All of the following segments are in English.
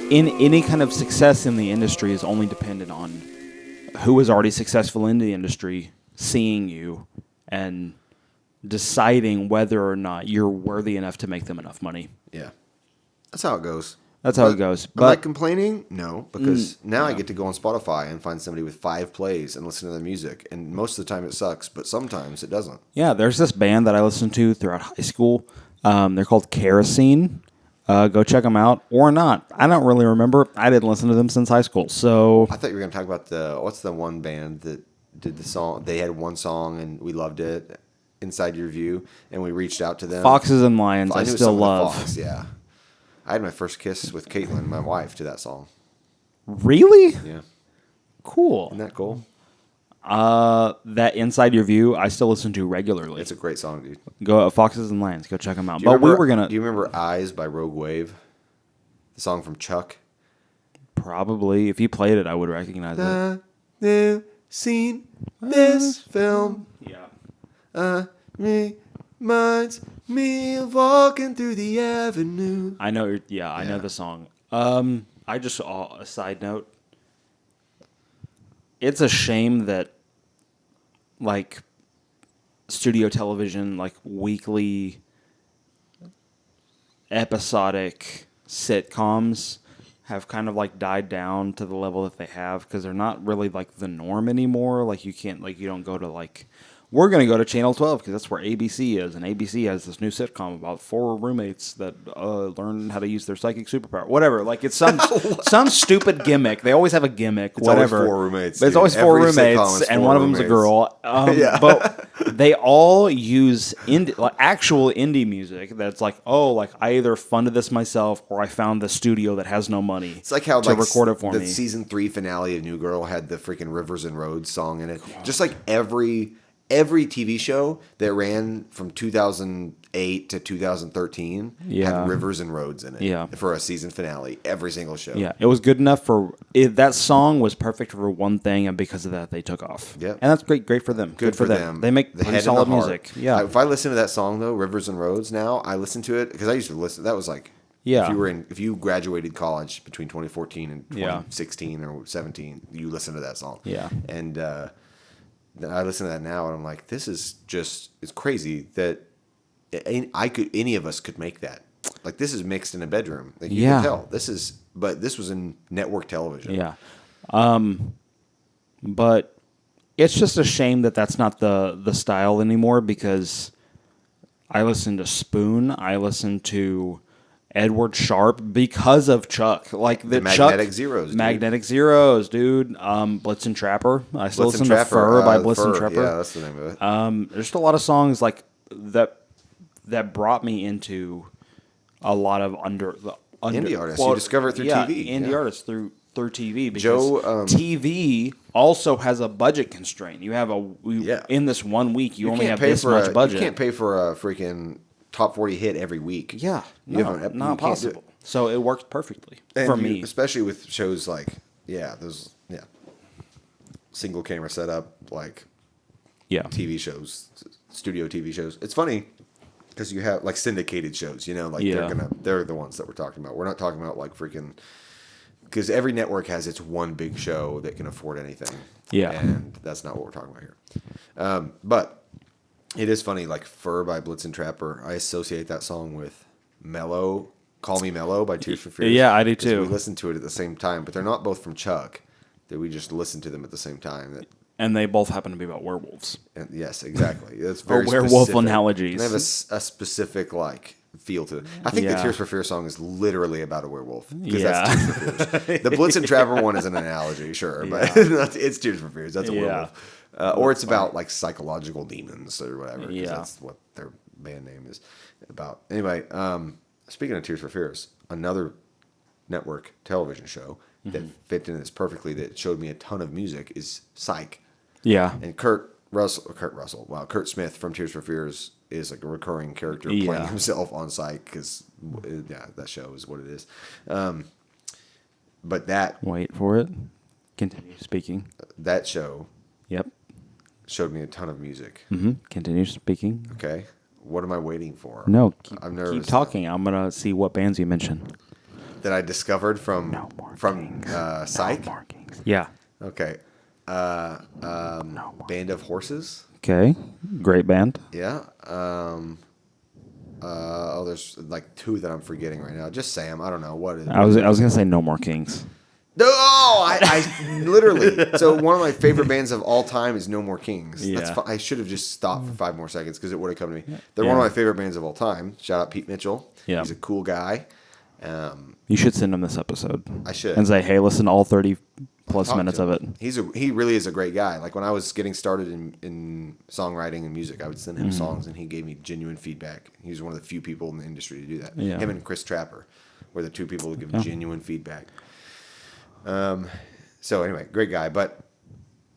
in any kind of success in the industry is only dependent on who is already successful in the industry seeing you and deciding whether or not you're worthy enough to make them enough money. Yeah. That's how it goes. That's how it goes. Am I But complaining? No, because now I get to go on Spotify and find somebody with 5 plays and listen to their music. And most of the time it sucks, but sometimes it doesn't. yeah, there's this band that I listened to throughout high school. They're called Kerosene. Go check them out or not. I don't really remember. I didn't listen to them since high school. So I thought you were going to talk about what's the one band that did the song? They had one song and we loved it, Inside Your View, and we reached out to them. Foxes and Lions, I knew still some of the love. Fox, yeah. I had my first kiss with Caitlin, my wife, to that song. Really? Yeah. Cool. Isn't that cool? That Inside Your View, I still listen to regularly. It's a great song, dude. Go Foxes and Lions. Go check them out. Do you But we remember- were gonna Do you remember Eyes by Rogue Wave? The song from Chuck? probably, if you played it, I would recognize it. I've seen this film. Yeah. Reminds me of walking through the avenue. I know. Yeah, I know the song. I just a side note. It's a shame that, like, studio television, like weekly, episodic sitcoms, have kind of like died down to the level that they have because they're not really like the norm anymore. Like you don't go to like. We're going to go to Channel 12 because that's where ABC is. And ABC has this new sitcom about 4 roommates that learn how to use their psychic superpower. Whatever. Like, it's some stupid gimmick. They always have a gimmick. It's whatever. always 4 roommates. But it's dude. always 4 Every sitcom roommates, is and 4 one of them's a roommates. girl. Yeah. But they all use actual indie music that's like, oh, like I either funded this myself or I found the studio that has no money It's like how to record it for the me. season 3 finale of New Girl had the freaking Rivers and Roads song in it. Just like every TV show that ran from 2008 to 2013 Yeah. had Rivers and Roads in it. Yeah. For a season finale, every single show. Yeah, it was good enough for that song was perfect for one thing, and because of that, they took off. Yep. And that's great for them. Good for them. They make the pretty head solid and the heart. music. Yeah, If I listen to that song though, Rivers and Roads, now I listen to it because I used to listen. That was like Yeah. If you graduated college between 2014 and Yeah. 2016 or 17, you listen to that song. Yeah. And I listen to that now, and I'm like, this is just it's crazy that any of us could make that. Like this is mixed in a bedroom. Like, you Yeah. can tell this was in network television. yeah. But it's just a shame that that's not the style anymore because I listen to Spoon. I listen to Edward Sharp because of Chuck. Like the Magnetic Zeros, dude. Magnetic Zeros, dude. Blitzen Trapper. I still Blitzen listen Trapper, to Fur by the Blitzen Fur. Trapper. Yeah, that's the name of it. There's just a lot of songs like that brought me into a lot of Indie artists. You discover it through TV. Indie Yeah. artists through TV because Joe, TV also has a budget constraint. You have in this 1 week you only can't have pay this for much budget. You can't pay for a freaking top 40 hit every week. Yeah, You no, don't- you not can't do possible. it. So it works perfectly And for you- me. especially with shows like single camera setup like Yeah, TV shows, studio TV shows. It's funny because you have like syndicated shows, like Yeah. they're the ones that we're talking about. We're not talking about like freaking because every network has its one big show that can afford anything. Yeah. And that's not what we're talking about here. But it is funny, like Fur by Blitzen Trapper. I associate that song with Mellow, Call Me Mellow by Tears for Fears. Yeah, I do 'Cause too. We listened to it at the same time, but they're not both from Chuck. That we just listened to them at the same time. and they both happen to be about werewolves. And yes, exactly. It's very werewolf specific. analogies. And they have a specific feel to it. I think the Yeah. Tears for Fears song is literally about a werewolf. Because Yeah. that's Tears for Fears. The Blitzen Trapper one is an analogy, sure, but it's Tears for Fears. That's a Yeah. werewolf. Or it's about like psychological demons or whatever. 'Cause Yeah. that's what their band name is about. Anyway, speaking of Tears for Fears, another network television show that fit into this perfectly that showed me a ton of music is Psych. Yeah, And Kurt Smith from Tears for Fears is like a recurring character Yeah. playing himself on Psych because, that show is what it is. But wait for it. Continue speaking. that show Yep. showed me a ton of music. Continue speaking. Okay, what am I waiting for? No, I'm keep nervous. talking. I'm gonna see what bands you mention. that I discovered from No more from kings. Psych. No more kings. Yeah. Okay. Band of Horses. Okay. Great band. Yeah. There's like two that I'm forgetting right now. Just say them. I don't know what is. I was gonna say No More Kings. No, I literally. So one of my favorite bands of all time is No More Kings. Yeah. I should have just stopped for 5 more seconds because it would have come to me. They're one of Yeah. my favorite bands of all time. Shout out Pete Mitchell. Yeah. He's a cool guy. You should send him this episode. I should. And say, hey, listen to all 30 plus Talk minutes to of it. him. He really is a great guy. Like when I was getting started in songwriting and music, I would send him songs and he gave me genuine feedback. He was one of the few people in the industry to do that. Yeah. Him and Chris Trapper were the two people who give genuine feedback. So anyway, great guy. But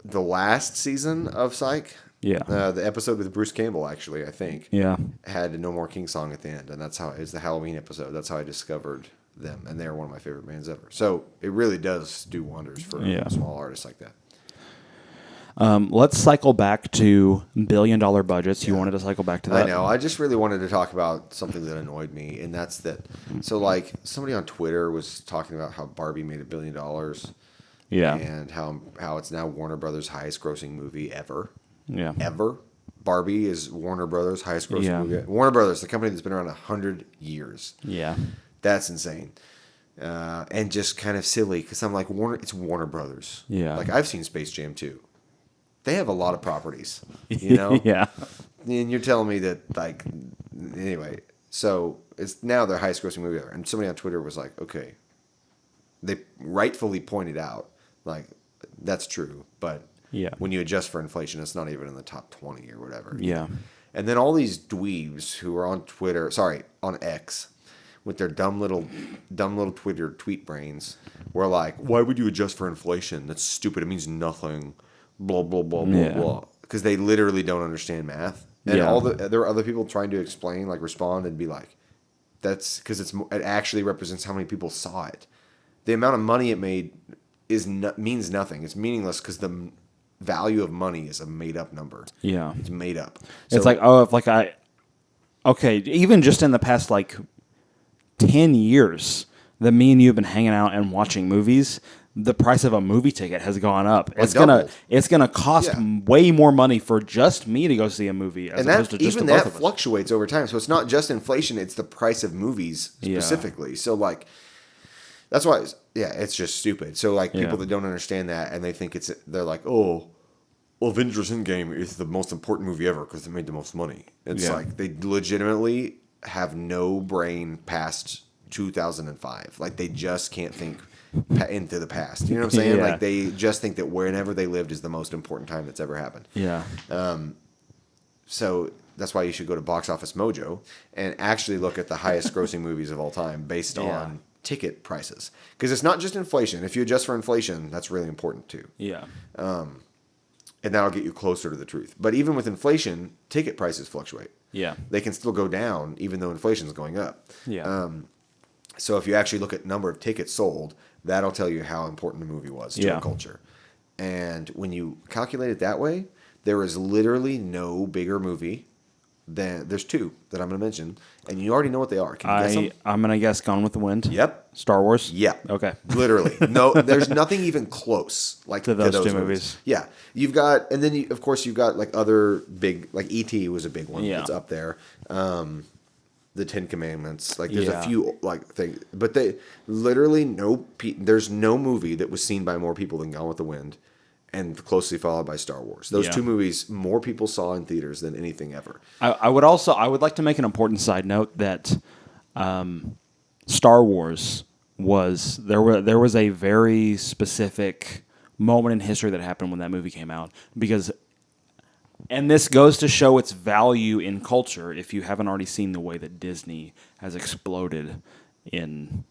the last season of Psych, Yeah. the episode with Bruce Campbell, actually, I think, Yeah. had a No More King song at the end, and that's how it's the Halloween episode. That's how I discovered them, and they're one of my favorite bands ever. So it really does do wonders for small artists like that. Let's cycle back to $1 billion budgets. You wanted to cycle back to that? I know. I just really wanted to talk about something that annoyed me, and that's that. So, like, somebody on Twitter was talking about how Barbie made $1 billion. Yeah. And how it's now Warner Brothers' highest grossing movie ever. Yeah. Ever. Barbie is Warner Brothers' highest grossing Yeah. movie. Warner Brothers, the company that's been around 100 years. Yeah. That's insane. And just kind of silly because I'm like, it's Warner Brothers. Yeah. Like, I've seen Space Jam 2. They have a lot of properties, you know? Yeah. And you're telling me that, like, anyway, so it's now their highest grossing movie ever. And somebody on Twitter was like, okay, they rightfully pointed out, like, that's true, but Yeah. when you adjust for inflation, it's not even in the top 20 or whatever. Yeah. And then all these dweebs who are on on X, with their dumb little Twitter tweet brains, were like, why would you adjust for inflation? That's stupid. It means nothing. Blah, blah, blah, blah, Yeah. blah. Because they literally don't understand math. And Yeah. there are other people trying to explain, like respond and be like, that's because it actually represents how many people saw it. The amount of money it made means nothing. It's meaningless because the value of money is a made up number. Yeah. It's made up. It's like, even just in the past, 10 years that me and you have been hanging out and watching movies, the price of a movie ticket has gone up. It's gonna cost way more money for just me to go see a movie as opposed to just even the both that of us. fluctuates over time. So it's not just inflation; it's the price of movies specifically. So like, that's why, it's just stupid. So like people that don't understand that and they think they're like, oh, Avengers Endgame is the most important movie ever because it made the most money. It's like they legitimately have no brain past 2005. Like they just can't think into the past. You know what I'm saying? Yeah. Like they just think that wherever they lived is the most important time that's ever happened. Yeah. So that's why you should go to Box Office Mojo and actually look at the highest grossing movies of all time based on ticket prices. Because it's not just inflation. If you adjust for inflation, that's really important too. Yeah. And that'll get you closer to the truth. But even with inflation, ticket prices fluctuate. Yeah. They can still go down even though inflation is going up. Yeah. So if you actually look at number of tickets sold, that'll tell you how important the movie was to a culture. And when you calculate it that way, there is literally no bigger movie than there's two that I'm going to mention, and you already know what they are. Can you guess them? I'm gonna guess Gone with the Wind. Yep. Star Wars. Yep. Okay. Literally. No, there's nothing even close like To those two movies. Yeah. You've got, and then of course you've got like other big, like E.T. was a big one that's up there. The Ten Commandments. Like there's a few like things, but they literally there's no movie that was seen by more people than Gone with the Wind, and closely followed by Star Wars. Those two movies more people saw in theaters than anything ever. I would like to make an important side note that Star Wars there was a very specific moment in history that happened when that movie came out and this goes to show its value in culture if you haven't already seen the way that Disney has exploded in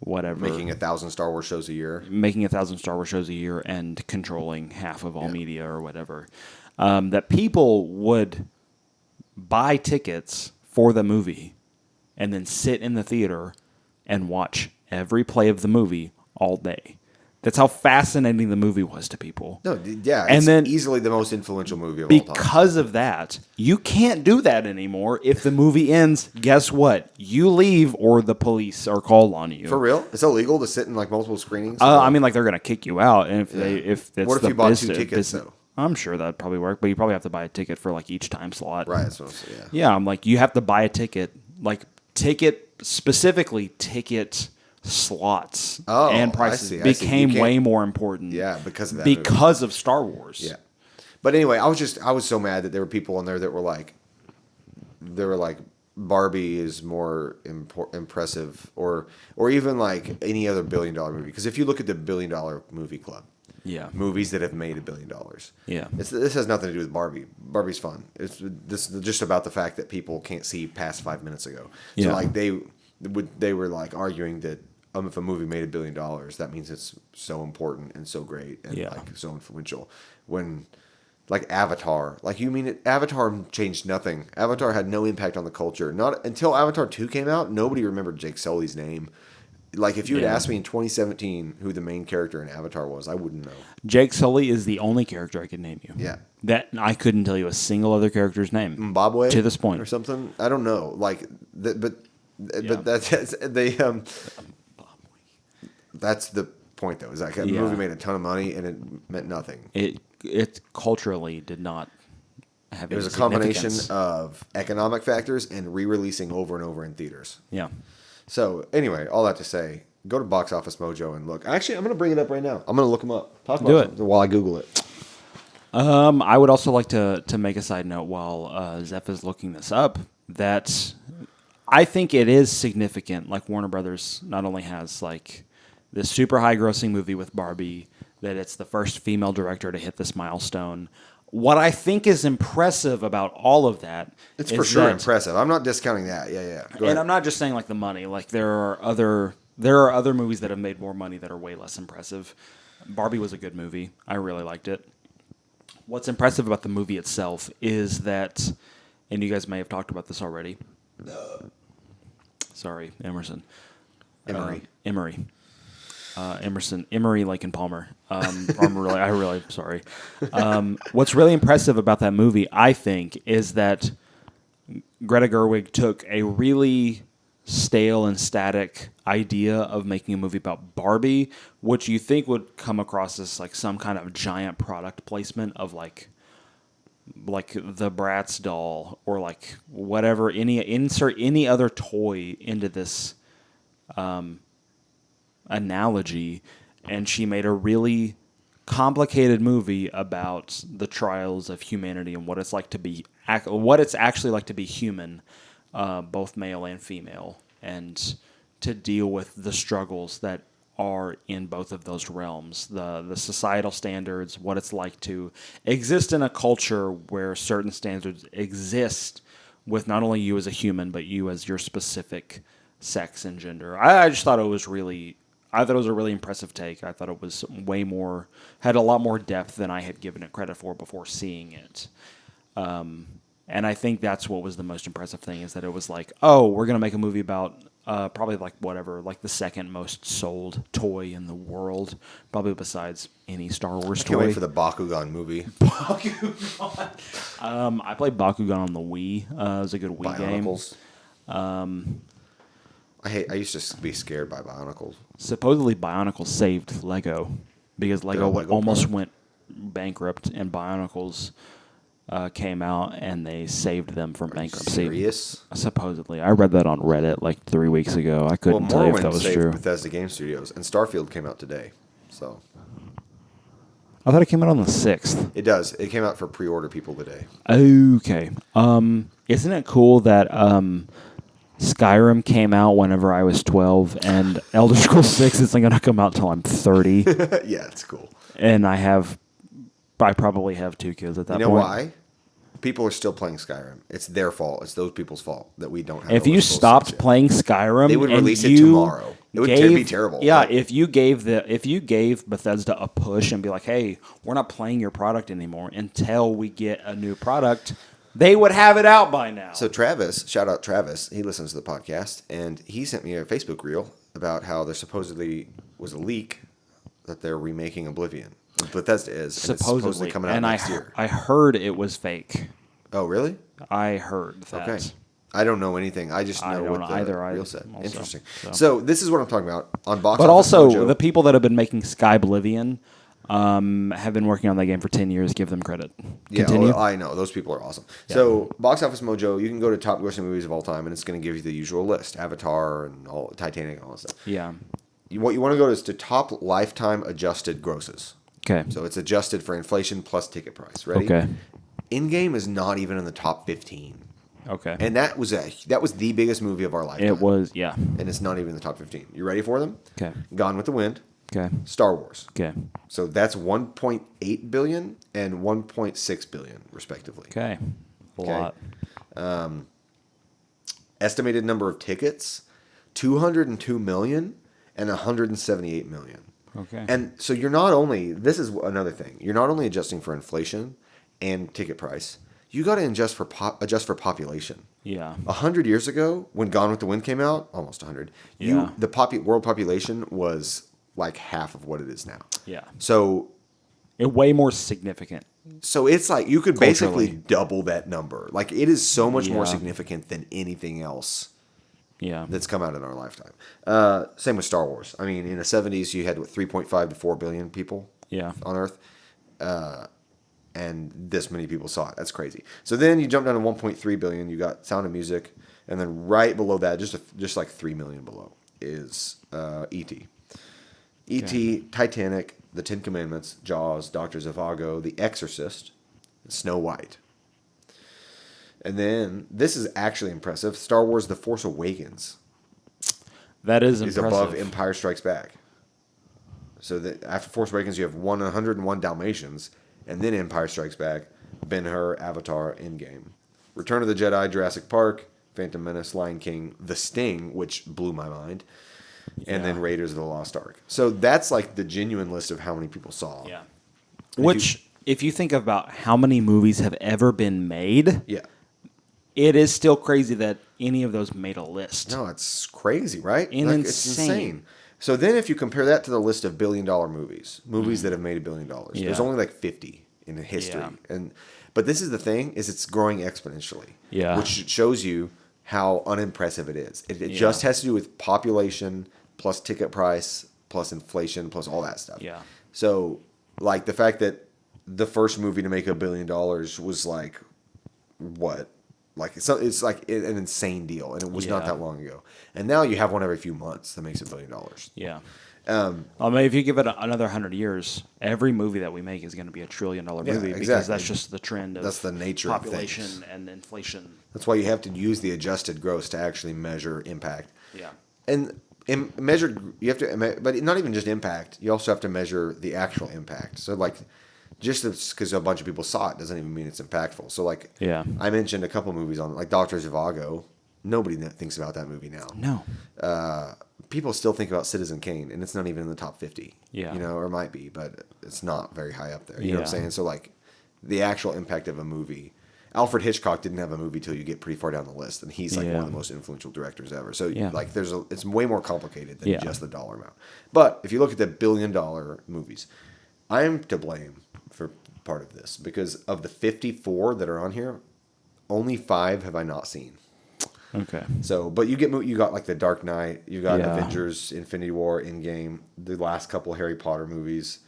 whatever. Making 1,000 Star Wars shows a year. Making 1,000 Star Wars shows a year and controlling half of all media or whatever. That people would buy tickets for the movie and then sit in the theater and watch every play of the movie all day. That's how fascinating the movie was to people. No, yeah, And it's then easily the most influential movie of all time. because of that, you can't do that anymore. If the movie ends, guess what? You leave or the police are called on you. For real? It's illegal to sit in like multiple screenings? I mean, like they're gonna kick you out, and if it's What if the you bought business, 2 tickets, though? I'm sure that'd probably work, but you probably have to buy a ticket for like each time slot. Right, that's what I'm saying. Yeah. Yeah, I'm like, you have to buy a ticket, like specifically ticket slots Oh, and I prices see, I see. became You can't- way more important. Yeah, because of that movie. because of Star Wars. Yeah. But anyway, I was so mad that there were people on there that were like, Barbie is more impressive, or even like any other $1 billion movie. Because if you look at the $1 billion movie club, Yeah. movies that have made $1 billion, Yeah. this has nothing to do with Barbie. Barbie's fun. This is just about the fact that people can't see past 5 minutes ago. So Yeah. like they were like arguing that if a movie made $1 billion, that means it's so important and so great and Yeah. like so influential. When like Avatar, like you mean Avatar changed nothing. Avatar had no impact on the culture. Not until Avatar 2 came out, nobody remembered Jake Sully's name. Like if you had asked me in 2017 who the main character in Avatar was, I wouldn't know. Jake Sully is the only character I could name you. Yeah. That I couldn't tell you a single other character's name. Zimbabwe To this point. or something. I don't know. Like, but that's they That's the point, though. Is like a movie made a ton of money and it meant nothing. It culturally did not have. It was a combination of economic factors and re-releasing over and over in theaters. Yeah. So anyway, all that to say, go to Box Office Mojo and look. Actually, I'm going to bring it up right now. I'm going to look them up. Talk about it while I Google it. I would also like to make a side note while Zeph is looking this up that I think it is significant. Like Warner Brothers not only has like this super high grossing movie with Barbie, that it's the first female director to hit this milestone. What I think is impressive about all of that, it's for sure impressive. I'm not discounting that. Yeah. Go ahead. I'm not just saying like the money. Like there are other movies that have made more money that are way less impressive. Barbie was a good movie. I really liked it. What's impressive about the movie itself is that, and you guys may have talked about this already. Sorry, Emerson. Emery. Emery, Lake and Palmer. I'm really sorry. What's really impressive about that movie, I think, is that Greta Gerwig took a really stale and static idea of making a movie about Barbie, which you think would come across as like some kind of giant product placement of like the Bratz doll or like whatever, insert any other toy into this analogy, and she made a really complicated movie about the trials of humanity and what it's actually like to be human, both male and female, and to deal with the struggles that are in both of those realms, the societal standards, what it's like to exist in a culture where certain standards exist with not only you as a human, but you as your specific sex and gender. I just thought it was really... I thought it was a really impressive take. I thought it was had a lot more depth than I had given it credit for before seeing it. And I think that's what was the most impressive thing, is that it was like, oh, we're going to make a movie about probably like whatever, like the second most sold toy in the world, probably besides any Star Wars toy. Can't wait for the Bakugan movie. Bakugan. I played Bakugan on the Wii. It was a good Wii game. I used to be scared by Bionicles. Supposedly, Bionicles saved Lego because Lego almost went bankrupt, and Bionicles came out and they saved them from bankruptcy. Serious? Supposedly, I read that on Reddit like 3 weeks ago. I couldn't tell you if that was true. Bethesda Game Studios, and Starfield came out today. So I thought it came out on the 6th. It does. It came out for pre-order people today. Okay. Isn't it cool that Skyrim came out whenever I was 12, and Elder Scrolls 6 isn't going to come out till I'm 30. Yeah, it's cool. And I probably have 2 kids at that point. You know why? People are still playing Skyrim. It's their fault. It's those people's fault that we don't have. If you stopped playing Skyrim, they would release it tomorrow. It'd be terrible. Yeah, if you gave Bethesda a push and be like, "Hey, we're not playing your product anymore until we get a new product," they would have it out by now. So Travis, shout out Travis, he listens to the podcast, and he sent me a Facebook reel about how there supposedly was a leak that they're remaking Oblivion. Bethesda is, and it's Supposedly, supposedly coming out and next year. I heard it was fake. Oh, really? I heard that. Okay. I don't know anything. I just I know don't what know the either. reel said. Also, Interesting. so. So this is what I'm talking about on Box But Office also, Mojo. the people that have been making Sky Oblivion have been working on that game for 10 years. Give them credit. Yeah, Continue. well, I know. Those people are awesome. So, Box Office Mojo, you can go to top grossing movies of all time, and it's going to give you the usual list. Avatar and all Titanic and all that stuff. Yeah. What you want to go to is to top lifetime adjusted grosses. Okay. So it's adjusted for inflation plus ticket price. Ready? Okay. In-game is not even in the top 15. Okay. And that was the biggest movie of our lifetime. It was, yeah. And it's not even in the top 15. You ready for them? Okay. Gone with the Wind, Okay. Star Wars. Okay. So that's 1.8 billion and 1.6 billion respectively. Okay. A lot. Estimated number of tickets 202 million and 178 million. Okay. And so you're not only, this is another thing, you're not only adjusting for inflation and ticket price, you got to adjust for population. Yeah. 100 years ago, when Gone with the Wind came out, almost 100, Yeah. the world population was like half of what it is now. Yeah. So Way more significant. it's like you could basically Culturally. double that number. Like it is so much more Yeah. significant than anything else Yeah. that's come out in our lifetime. Same with Star Wars. I mean, in the 70s, you had 3.5 to 4 billion people Yeah. on Earth. And this many people saw it. That's crazy. So then you jump down to 1.3 billion. You got Sound of Music, and then right below that, just like 3 million below, is E.T. E.T., Titanic, The Ten Commandments, Jaws, Doctor Zhivago, The Exorcist, and Snow White. And then this is actually impressive. Star Wars: The Force Awakens That is is impressive. above Empire Strikes Back. So that after Force Awakens, you have 101 Dalmatians, and then Empire Strikes Back, Ben-Hur, Avatar, Endgame, Return of the Jedi, Jurassic Park, Phantom Menace, Lion King, The Sting, which blew my mind, and then Raiders of the Lost Ark. So that's like the genuine list of how many people saw. Yeah. Which, if you think about how many movies have ever been made, Yeah. it is still crazy that any of those made a list. No, it's crazy, right? Insane. It's insane. So then if you compare that to the list of billion-dollar movies that have made $1 billion, there's only like 50 in history. Yeah. But this is the thing, is it's growing exponentially. Yeah. Which shows you how unimpressive it is. It just has to do with population plus ticket price plus inflation plus all that stuff. Yeah. So like the fact that the first movie to make $1 billion was like what? Like it's like an insane deal, and it was not Yeah. that long ago. And now you have one every few months that makes $1 billion. Yeah. I mean, if you give it another 100 years, every movie that we make is going to be $1 trillion movie because exactly. that's just the trend of That's the nature of population things. and inflation. That's why you have to use the adjusted gross to actually measure impact. Yeah. And measured, you have to, but not even just impact. You also have to measure the actual impact. So like, just because a bunch of people saw it doesn't even mean it's impactful. So like, Yeah. I mentioned a couple movies on like Doctor Zhivago. Nobody thinks about that movie now. No. People still think about Citizen Kane, and it's not even in the top 50. Yeah. Or it might be, but it's not very high up there. You know what I'm Yeah. saying? So like, the actual impact of a movie. Alfred Hitchcock didn't have a movie till you get pretty far down the list, and he's like one of the most influential directors ever. So like, it's way more complicated than just the dollar amount. But if you look at the $1 billion movies, I'm to blame for part of this because of the 54 that are on here, only 5 have I not seen. Okay. So, but you got like the Dark Knight, you got Avengers, Infinity War, Endgame, the last couple Harry Potter movies,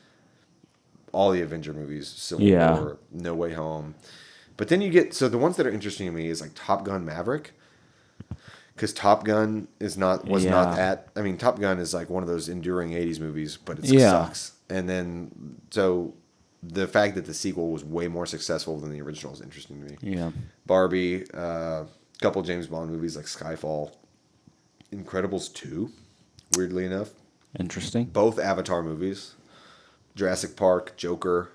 all the Avenger movies, Civil War, No Way Home. But then you get, so the ones that are interesting to me is like Top Gun Maverick, because Top Gun was not at. I mean, Top Gun is like one of those enduring '80s movies, but it sucks. And then so the fact that the sequel was way more successful than the original is interesting to me. Yeah. Barbie, couple James Bond movies like Skyfall, Incredibles 2, weirdly enough. Interesting. Both Avatar movies, Jurassic Park, Joker,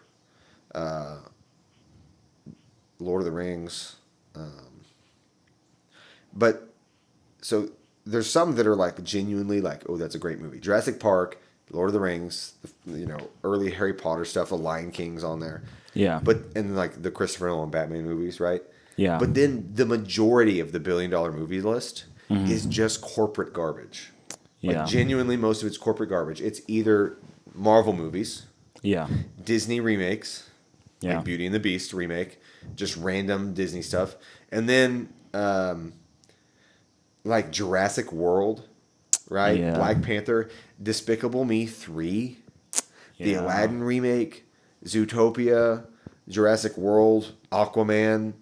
Lord of the Rings. But so there's some that are like genuinely like, oh, that's a great movie. Jurassic Park, Lord of the Rings, early Harry Potter stuff, The Lion King's on there. Yeah. And like the Christopher Nolan Batman movies, right? Yeah. But then the majority of the $1 billion movie list is just corporate garbage. Like genuinely, most of it's corporate garbage. It's either Marvel movies, Yeah. Disney remakes, Yeah. like Beauty and the Beast remake, just random Disney stuff, and then like Jurassic World, right? Yeah. Black Panther, Despicable Me 3, the Yeah. Aladdin remake, Zootopia, Jurassic World, Aquaman,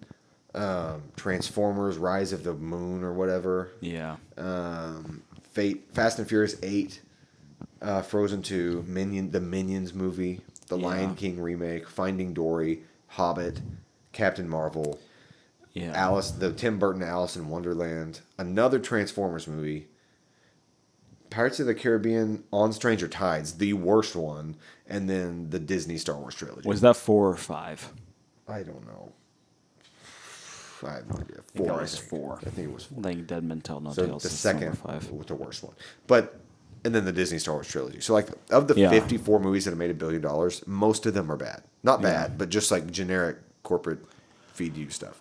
Transformers, Rise of the Moon or whatever, Yeah. Fast and Furious 8, Frozen 2, the Minions movie, the Yeah. Lion King remake, Finding Dory, Hobbit, Captain Marvel, Yeah. the Tim Burton Alice in Wonderland, another Transformers movie, Pirates of the Caribbean, On Stranger Tides, the worst one, and then the Disney Star Wars trilogy. Was that 4 or 5? I don't know. I have no idea. I think Four, that I was think. 4. I think it was four. I think Dead Men Tell No So Tales the is number second 5. was the worst one. But and then the Disney Star Wars trilogy. So like of the Yeah. 54 movies that have made $1 billion, most of them are bad. Not bad, Yeah. but just like generic corporate feed you stuff.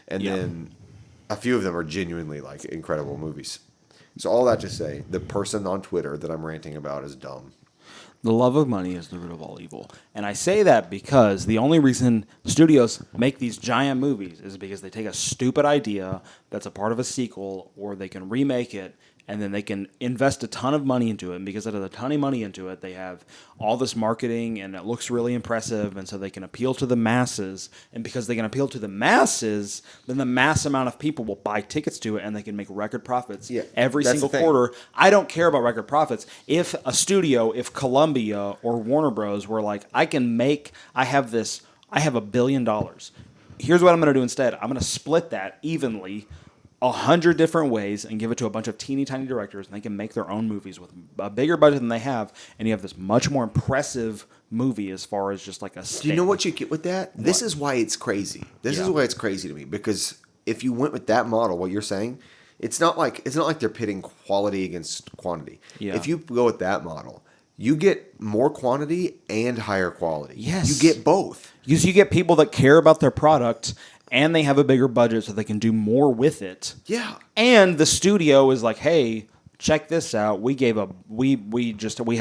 And Yeah. then a few of them are genuinely like incredible movies. So all that to say, the person on Twitter that I'm ranting about is dumb. The love of money is the root of all evil. And I say that because the only reason studios make these giant movies is because they take a stupid idea that's a part of a sequel, or they can remake it, and then they can invest a ton of money into it. And because they have a ton of money into it, they have all this marketing, and it looks really impressive, and so they can appeal to the masses. And because they can appeal to the masses, then the mass amount of people will buy tickets to it, and they can make record profits every that's single the thing. quarter. I don't care about record profits. If a studio, if Columbia or Warner Bros. Were like, I have $1 billion. Here's what I'm going to do instead. I'm going to split that evenly 100 different ways and give it to a bunch of teeny tiny directors, and they can make their own movies with a bigger budget than they have, and you have this much more impressive movie as far as just like a Do you know what you get with that? This is why it's crazy. This is Yeah. why it's crazy to me, because if you went with that model, what you're saying, it's not like they're pitting quality against quantity. Yeah. If you go with that model, you get more quantity and higher quality. Yes. You get both. Because you get people that care about their product, and they have a bigger budget so they can do more with it. Yeah. And the studio is like, hey, check this out. We have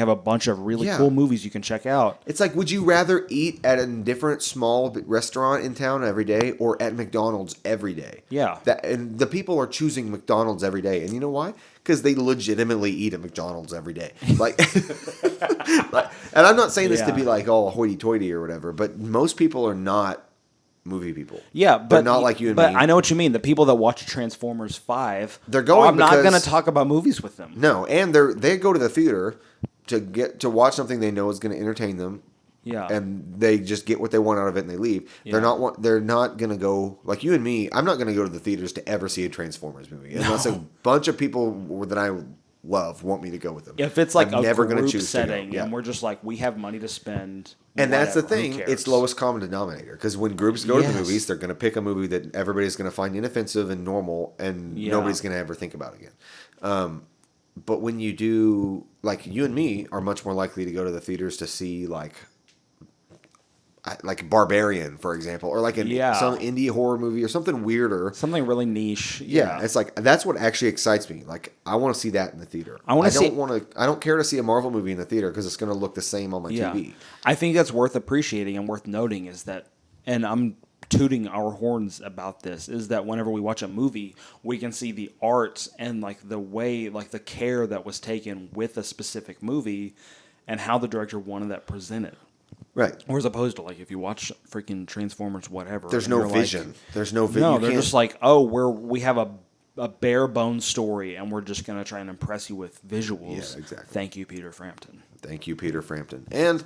a bunch of really Yeah. cool movies you can check out. It's like, would you rather eat at a different small restaurant in town every day or at McDonald's every day? Yeah. And the people are choosing McDonald's every day. And you know why? Because they legitimately eat at McDonald's every day. Like, and I'm not saying this to Yeah. be like, oh, hoity-toity or whatever, but most people are not movie people. Yeah, They're but not like you and but me. I know what you mean. The people that watch Transformers 5, They're going I'm not because- going to talk about movies with them. No, and they go to the theater to watch something they know is going to entertain them. Yeah. And they just get what they want out of it and they leave. Yeah. They're not going to go like you and me. I'm not going to go to the theaters to ever see a Transformers movie unless a bunch of people that I love want me to go with them. If it's like I'm a never gonna group choose to go. setting, Yeah. and we're just like, we have money to spend, And that's the whatever, who thing. cares? It's lowest common denominator. Because when groups go to the Yes. movies, they're going to pick a movie that everybody's going to find inoffensive and normal, and Yeah. nobody's going to ever think about again. But when you do, like you and me, are much more likely to go to the theaters to see like Barbarian, for example, or like some indie horror movie or something weirder. Something really niche. Yeah, it's like that's what actually excites me. Like I want to see that in the theater. I don't care to see a Marvel movie in the theater because it's going to look the same on my TV. I think that's worth appreciating and worth noting is that, and I'm tooting our horns about this, is that whenever we watch a movie, we can see the art and like the way, like the care that was taken with a specific movie and how the director wanted that presented. Right. Or as opposed to like if you watch freaking Transformers, whatever. There's and no you're vision. Like, There's no vision. no, they're just like, oh, we have a bare bones story, and we're just gonna try and impress you with visuals. Yeah, exactly. Thank you, Peter Frampton. Thank you, Peter Frampton. And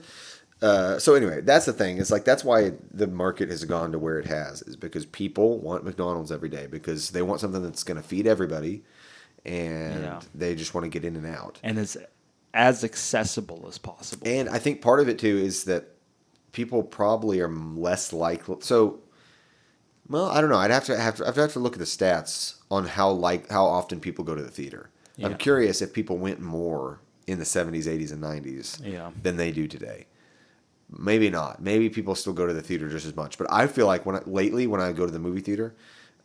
so anyway, that's the thing. It's like that's why the market has gone to where it has, is because people want McDonald's every day because they want something that's going to feed everybody, and they just want to get in and out. And it's as accessible as possible. And I think part of it too is that people probably are less likely. So, well, I don't know. I'd have to look at the stats on how often people go to the theater. Yeah. I'm curious if people went more in the 70s, 80s, and 90s than they do today. Maybe not. Maybe people still go to the theater just as much. But I feel like when I go to the movie theater,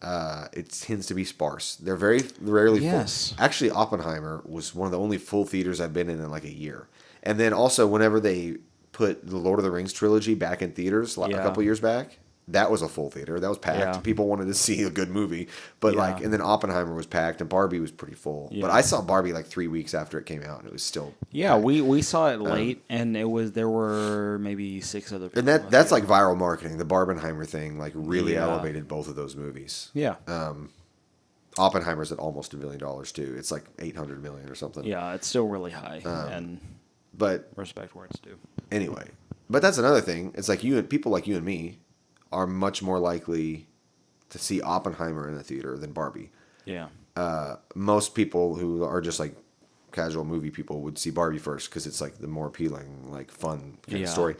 it tends to be sparse. They're very rarely full. Actually, Oppenheimer was one of the only full theaters I've been in like a year. And then also, whenever they put the Lord of the Rings trilogy back in theaters a Yeah. couple years back, that was a full theater. That was packed. Yeah. People wanted to see a good movie. But Yeah. and then Oppenheimer was packed and Barbie was pretty full. But Yeah. I saw Barbie like 3 weeks after it came out and it was still Yeah, packed. we saw it late, and there were maybe 6 other people. And that's like viral marketing. The Barbenheimer thing like really Yeah. elevated both of those movies. Yeah. Oppenheimer's at almost $1 billion too. It's like 800 million or something. Yeah, it's still really high, and But respect where it's due. anyway, but that's another thing. It's like people like you and me are much more likely to see Oppenheimer in the theater than Barbie. Yeah. Most people who are just like casual movie people would see Barbie first because it's like the more appealing, like fun kind of story.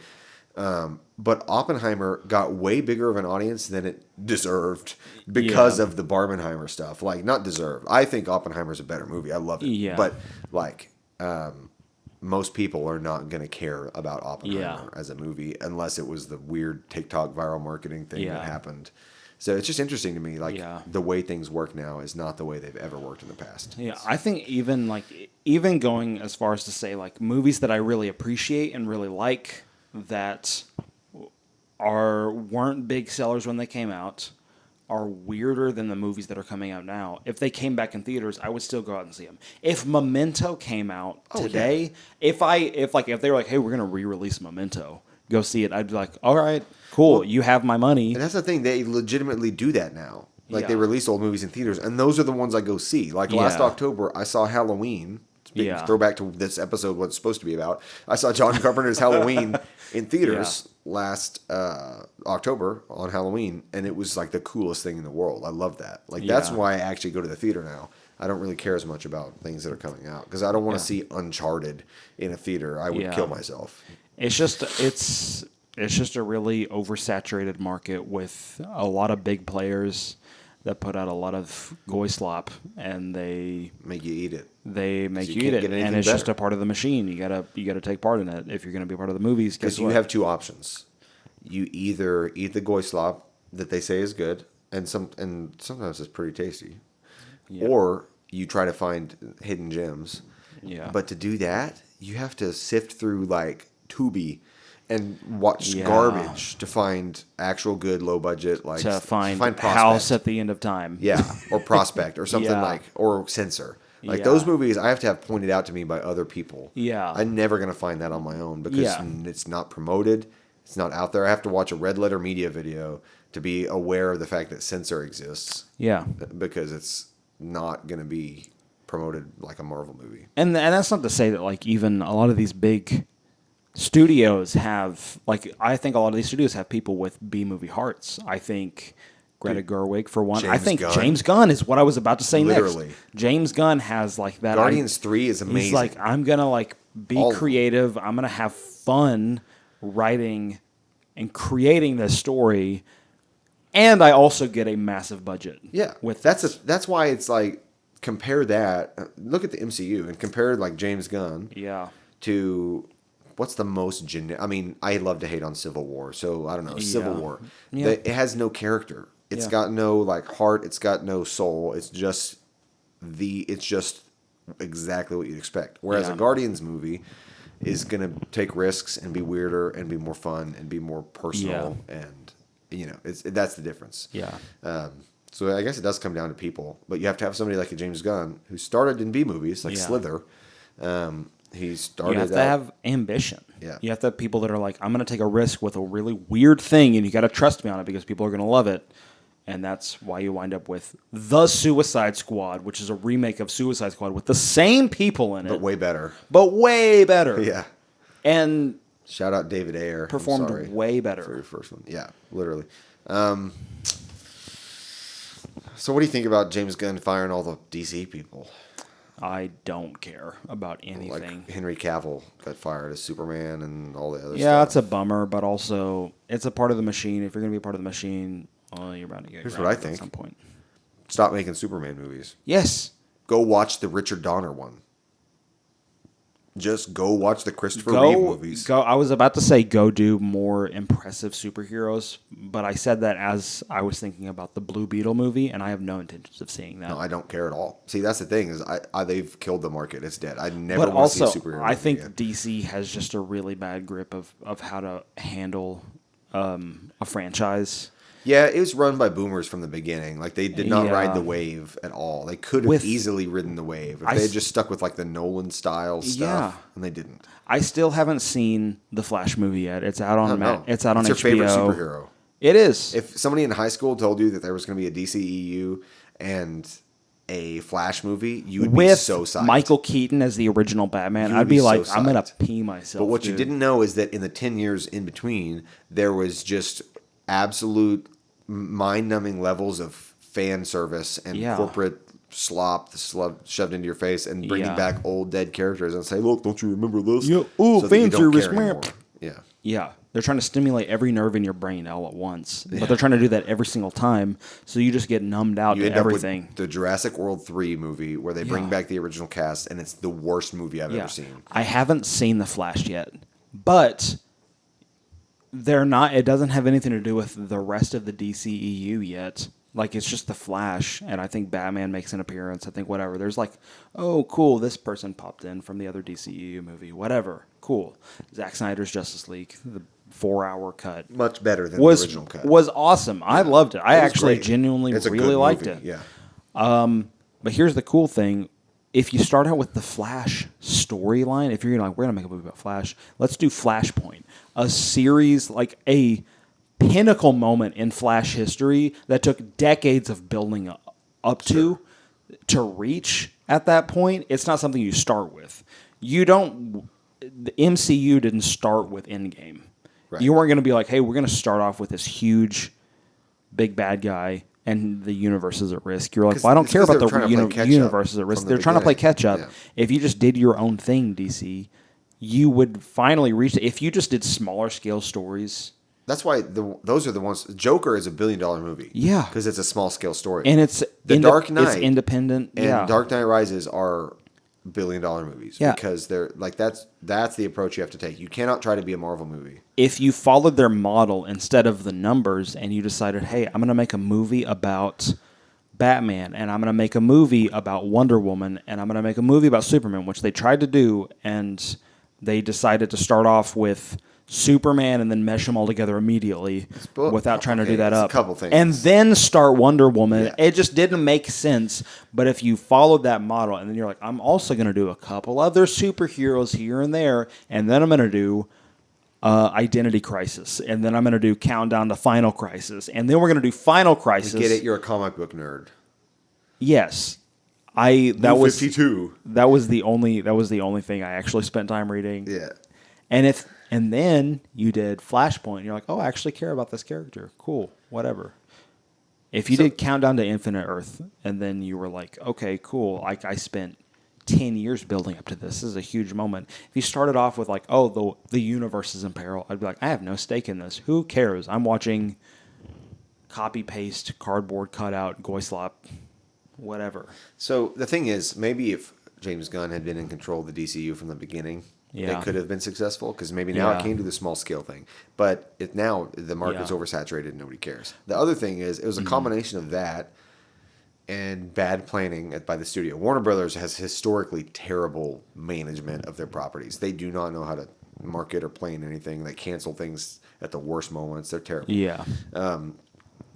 But Oppenheimer got way bigger of an audience than it deserved because of the Barbenheimer stuff. Like, not deserved. I think Oppenheimer's a better movie. I love it. Yeah. But like, most people are not going to care about Oppenheimer as a movie unless it was the weird TikTok viral marketing thing that happened. So it's just interesting to me, like the way things work now is not the way they've ever worked in the past. Yeah, I think even going as far as to say like movies that I really appreciate and really like that weren't big sellers when they came out are weirder than the movies that are coming out now. If they came back in theaters, I would still go out and see them. If Memento came out today, if they were like, "Hey, we're going to re-release Memento. Go see it." I'd be like, "All right, cool. You have my money." And that's the thing; they legitimately do that now. Like Yeah. they release old movies in theaters, and those are the ones I go see. Like last Yeah. October, I saw Halloween. Yeah. Throwback to this episode, what it's supposed to be about. I saw John Carpenter's Halloween in theaters last October on Halloween, and it was like the coolest thing in the world. I love that. Like that's why I actually go to the theater now. I don't really care as much about things that are coming out because I don't want to see Uncharted in a theater. I would kill myself. It's just a really oversaturated market with a lot of big players that put out a lot of goy slop, and they Make you eat it. make you you can't eat it, get anything and it's just better. a part of the machine. You gotta take part in it if you're gonna be part of the movies. Because Guess you what? have two options. You either eat the goy slop that they say is good, and sometimes it's pretty tasty, or you try to find hidden gems. Yeah. But to do that, you have to sift through like Tubi and watch Yeah. garbage to find actual good low budget like to find Prospect. House at the End of Time. Yeah, or Prospect or something Yeah. or Censor. Like Yeah. those movies, I have to have pointed out to me by other people. Yeah. I'm never gonna find that on my own because Yeah. it's not promoted. It's not out there. I have to watch a Red Letter Media video to be aware of the fact that Censor exists Yeah. because it's not gonna be promoted like a Marvel movie. And that's not to say that like even a lot of these big studios have I think a lot of these studios have people with B movie hearts. I think Greta Gerwig for one. I James think Gunn. James Gunn is what I was about to say Literally. next. James Gunn has like that. Guardians 3 is amazing. He's like, I'm gonna be All of them. creative. I'm gonna have fun writing and creating this story, and I also get a massive budget. Yeah, with that's why it's like compare that. Look at the MCU and compare like James Gunn yeah. to what's the most I mean, I love to hate on Civil War, so I don't know. Civil Yeah. War, Yeah. it has no character. It's Yeah. got no like heart. It's got no soul. It's just exactly what you'd expect. Whereas Yeah. a Guardians movie is gonna take risks and be weirder and be more fun and be more personal and that's the difference. Yeah. So I guess it does come down to people, but you have to have somebody like a James Gunn who started in B movies like Yeah. Slither. He started. You have to have ambition. Yeah. You have to have people that are like, I'm going to take a risk with a really weird thing, and you got to trust me on it because people are going to love it. And that's why you wind up with The Suicide Squad, which is a remake of Suicide Squad with the same people in it, but way better. but way better. Yeah. And Shout out David Ayer. I'm performed sorry way for better. your first one. Yeah, literally. So what do you think about James Gunn firing all the DC people? I don't care about anything. Like Henry Cavill got fired as Superman and all the other Yeah, stuff. it's a bummer, but also it's a part of the machine. If you're going to be a part of the machine, well, you're bound to get Here's grounded what I at think. some point. Stop making Superman movies. Yes. Go watch the Richard Donner one. Just go watch the Christopher Reeve movies. Go. I was about to say go do more impressive superheroes, but I said that as I was thinking about the Blue Beetle movie, and I have no intentions of seeing that. No, I don't care at all. See, that's the thing is, they've killed the market. It's dead. I never But want to see also, a superhero. I movie think again. DC has just a really bad grip of how to handle a franchise. Yeah, it was run by boomers from the beginning. Like they did not ride Yeah. the wave at all. They could have With- easily ridden the wave if I they had s- just stuck with like the Nolan style stuff, Yeah. and they didn't. I still haven't seen the Flash movie yet. It's out on No, It's out on it's your HBO. favorite superhero. It is. If somebody in high school told you that there was going to be a DCEU and a Flash movie, you would be With so psyched. Michael Keaton as the original Batman, You would I'd be be so like, I'm gonna psyched. pee myself. But what you dude. didn't know is that in the 10 years in between, there was just absolute mind-numbing levels of fan service and Yeah. corporate slop shoved into your face and bringing Yeah. back old dead characters and say, look, don't you remember this? Yeah, ooh, that you fan don't service, care man. anymore. Yeah. Yeah, they're trying to stimulate every nerve in your brain all at once, but they're trying to do that every single time, so you just get numbed out You to end everything. up with the Jurassic World 3 movie where they bring Yeah. back the original cast, and it's the worst movie I've ever seen. I haven't seen the Flash yet, but they're not. It doesn't have anything to do with the rest of the DCEU yet. Like it's just the Flash, and I think Batman makes an appearance. I think whatever. There's like, oh, cool, this person popped in from the other DCEU movie. Whatever, cool. Zack Snyder's Justice League, the 4-hour cut, Much better than was the original cut. was awesome. I loved it. I It was actually great. genuinely It's a really good liked movie, it. Yeah. But here's the cool thing. If you start out with the Flash storyline, if you're like, we're going to make a movie about Flash, let's do Flashpoint. A series, like a pinnacle moment in Flash history that took decades of building up to reach at that point. It's not something you start with. You don't, the MCU didn't start with Endgame. Right. You weren't going to be like, hey, we're going to start off with this huge big bad guy and the universe is at risk. You're like, 'Cause- well, I don't it's care 'cause about they were the trying to play catch-up universe is at risk. from the They're trying to play beginning. catch up. Yeah. If you just did your own thing, DC, you would finally reach it. If you just did smaller scale stories, That's why those are the ones. Joker is a $1 billion movie. Yeah. Because it's a small scale story. and it's The Dark it's Knight independent. and Yeah, Dark Knight Rises are $1 billion movies. Yeah. Because they're like that's the approach you have to take. You cannot try to be a Marvel movie. if you followed their model instead of the numbers, and you decided, hey, I'm going to make a movie about Batman, and I'm going to make a movie about Wonder Woman, and I'm going to make a movie about Superman, which they tried to do, and they decided to start off with Superman and then mesh them all together immediately Well, without trying to okay, do that it's a up. couple things. And then start Wonder Woman. Yeah. It just didn't make sense. But if you followed that model, and then you're like, I'm also going to do a couple other superheroes here and there, and then I'm going to do Identity Crisis, and then I'm going to do Countdown to Final Crisis, and then we're going to do Final Crisis. Get it? You're a comic book nerd. Yes, that was 52. that was the only thing I actually spent time reading. Yeah. And then you did Flashpoint, and you're like, oh, I actually care about this character. Cool, whatever. If you did Countdown to Infinite Earth, and then you were like, okay, cool, like I spent 10 years building up to this. This is a huge moment. If you started off with like, oh, the universe is in peril, I'd be like, I have no stake in this. Who cares? I'm watching copy paste, cardboard cutout, Goyslop, whatever. So the thing is, maybe if James Gunn had been in control of the DCU from the beginning, Yeah. they could have been successful because maybe now Yeah. it came to the small scale thing. But now the market's Yeah. oversaturated and nobody cares. The other thing is, it was a combination of that and bad planning by the studio. Warner Brothers has historically terrible management of their properties. They do not know how to market or plan anything. They cancel things at the worst moments. They're terrible. Yeah.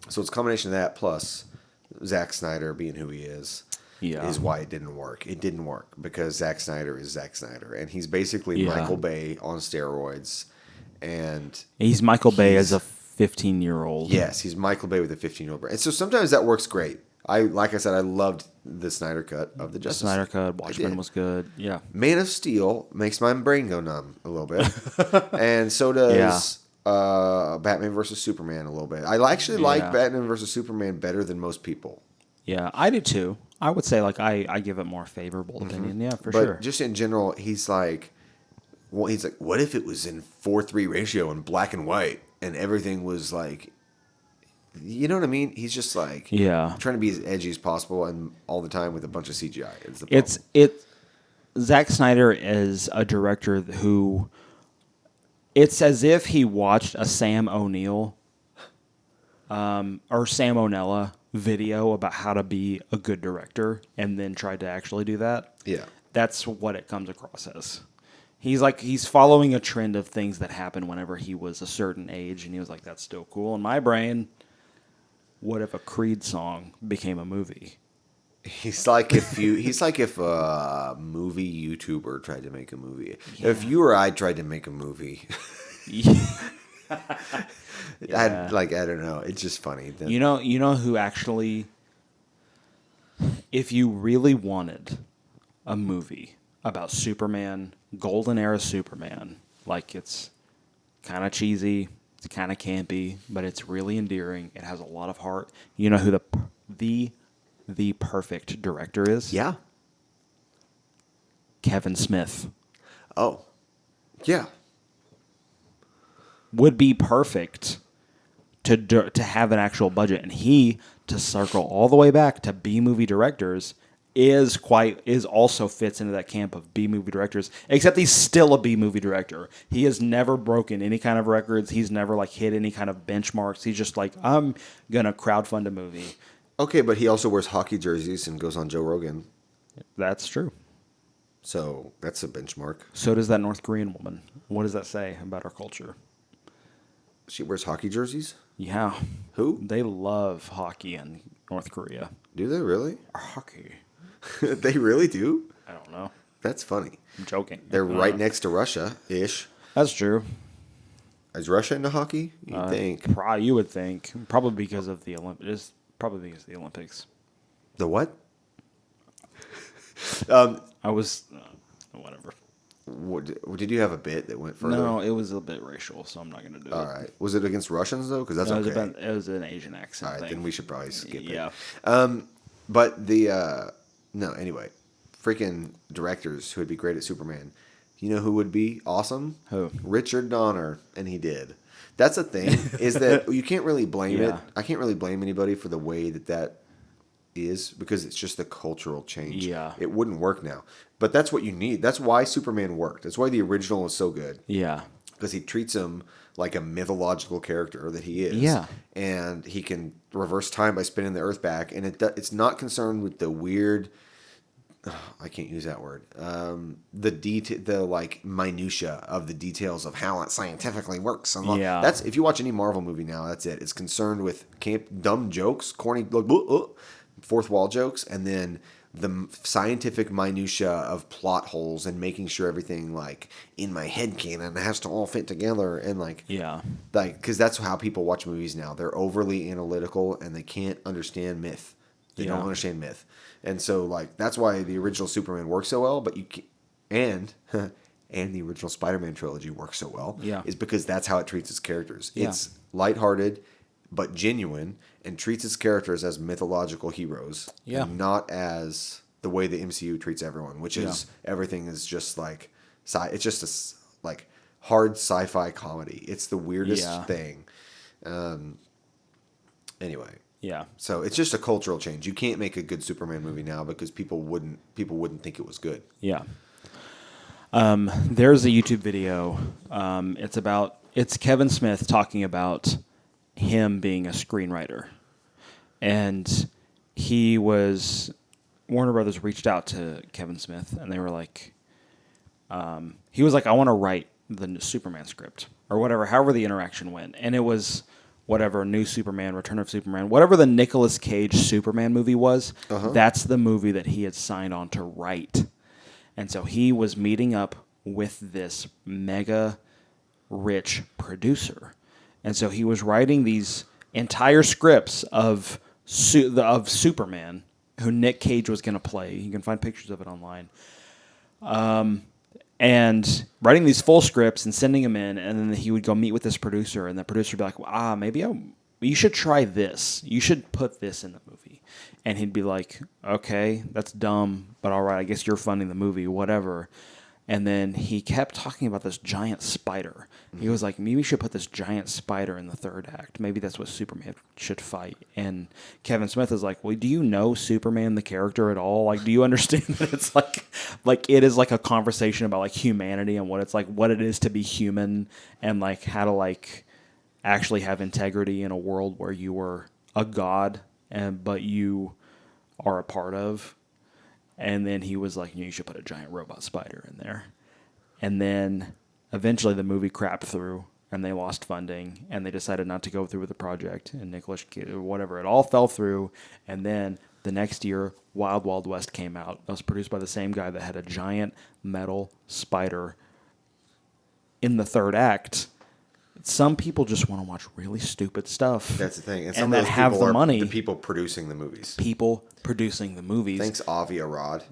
So it's a combination of that plus Zack Snyder being who he is. Yeah. Is why it didn't work. It didn't work because Zack Snyder is Zack Snyder, and he's basically Yeah. Michael Bay on steroids. And He's Michael Bay as a 15-year-old. yes, he's Michael Bay with a 15-year-old brain. And so sometimes that works great. Like I said, I loved the Snyder cut of the Justice Snyder League. Cut, I Watchmen did. was good. Yeah. Man of Steel makes my brain go numb a little bit, and so does Batman versus Superman a little bit. I actually like Yeah. Batman versus Superman better than most people. Yeah, I do too. I would say like I give it more favorable opinion. Yeah, for But sure. just in general, he's like, what if it was in 4:3 ratio and black and white, and everything was like, you know what I mean? He's just like, Yeah. trying to be as edgy as possible, and all the time with a bunch of CGI. Is the problem. Zack Snyder is a director who it's as if he watched a Sam O'Neill or Sam O'Nella video about how to be a good director and then tried to actually do that. Yeah. That's what it comes across as. He's following a trend of things that happened whenever he was a certain age, and he was like, "That's still cool." In my brain, what if a Creed song became a movie? He's like if a movie YouTuber tried to make a movie. If you or I tried to make a movie, Yeah. I don't know. It's just funny. You know who actually, if you really wanted a movie about Superman, golden era Superman, like it's kind of cheesy, it's kind of campy, but it's really endearing. It has a lot of heart. You know who the perfect director is? Yeah. Kevin Smith Oh. Yeah. would be perfect to have an actual budget, and to circle all the way back to B movie directors is also fits into that camp of B movie directors. Except he's still a B movie director. He has never broken any kind of records. He's never like hit any kind of benchmarks. He's just like, I'm gonna crowdfund a movie. Okay, but he also wears hockey jerseys and goes on Joe Rogan. That's true. So that's a benchmark. So does that North Korean woman. What does that say about our culture? She wears hockey jerseys? Yeah. Who? They love hockey in North Korea. Do they really? Hockey. They really do? I don't know. That's funny. I'm joking. They're right next to Russia-ish. That's true. Is Russia into hockey? You'd think. You would think. Probably because of the Olympics. Probably because of the Olympics. The what? I was... whatever. Did you have a bit that went further? No, it was a bit racial, so I'm not going to do it. All right. Was it against Russians, though? Because that's No, okay. it was an Asian accent All right, thing. then we should probably skip Yeah. it. But the... no, anyway. Freaking directors who would be great at Superman. You know who would be awesome? Who? Richard Donner, and he did. That's the thing, is that you can't really blame it. Yeah. I can't really blame anybody for the way that is, because it's just a cultural change. Yeah. It wouldn't work now. But that's what you need. That's why Superman worked. That's why the original is so good. Yeah. Because he treats him like a mythological character that he is. Yeah. And he can reverse time by spinning the Earth back. And it's not concerned with the weird... I can't use that word. The like minutia of the details of how it scientifically works. And Yeah. that's if you watch any Marvel movie now, that's it. It's concerned with dumb jokes, corny fourth wall jokes, and then the scientific minutia of plot holes and making sure everything like in my head canon has to all fit together and like because that's how people watch movies now. They're overly analytical and they can't understand myth. They don't understand myth. And so, like, that's why the original Superman works so well, but and the original Spider-Man trilogy works so well, is because that's how it treats its characters. Yeah. It's lighthearted, but genuine, and treats its characters as mythological heroes, and not as the way the MCU treats everyone, which is everything is just like, it's just like hard sci-fi comedy. It's the weirdest thing. Anyway. Yeah. So it's just a cultural change. You can't make a good Superman movie now because people wouldn't think it was good. Yeah. There's a YouTube video. It's Kevin Smith talking about him being a screenwriter. And Warner Brothers reached out to Kevin Smith and they were like, he was like, I want to write the Superman script or whatever, however the interaction went. And it was whatever, New Superman, Return of Superman, whatever the Nicolas Cage Superman movie was, that's the movie that he had signed on to write. And so he was meeting up with this mega rich producer. And so he was writing these entire scripts of Superman, who Nick Cage was going to play. You can find pictures of it online. And writing these full scripts and sending them in, and then he would go meet with this producer, and the producer would be like, maybe you should try this. You should put this in the movie. And he'd be like, okay, that's dumb, but all right, I guess you're funding the movie, whatever. And then he kept talking about this giant spider. He was like, maybe we should put this giant spider in the third act. Maybe that's what Superman should fight. And Kevin Smith is like, well, do you know Superman the character at all? Like, do you understand that it's like it is like a conversation about like humanity and what it's like, what it is to be human, and like how to like actually have integrity in a world where you were a god but you are a part of. And then he was like, you should put a giant robot spider in there. And then eventually the movie crapped through and they lost funding and they decided not to go through with the project. And Nicholas, whatever, it all fell through. And then the next year, Wild Wild West came out. It was produced by the same guy that had a giant metal spider in the third act. Some people just want to watch really stupid stuff. That's the thing. And some that of those have people the are money. the people producing the movies. People producing the movies. Thanks, Avi Arad.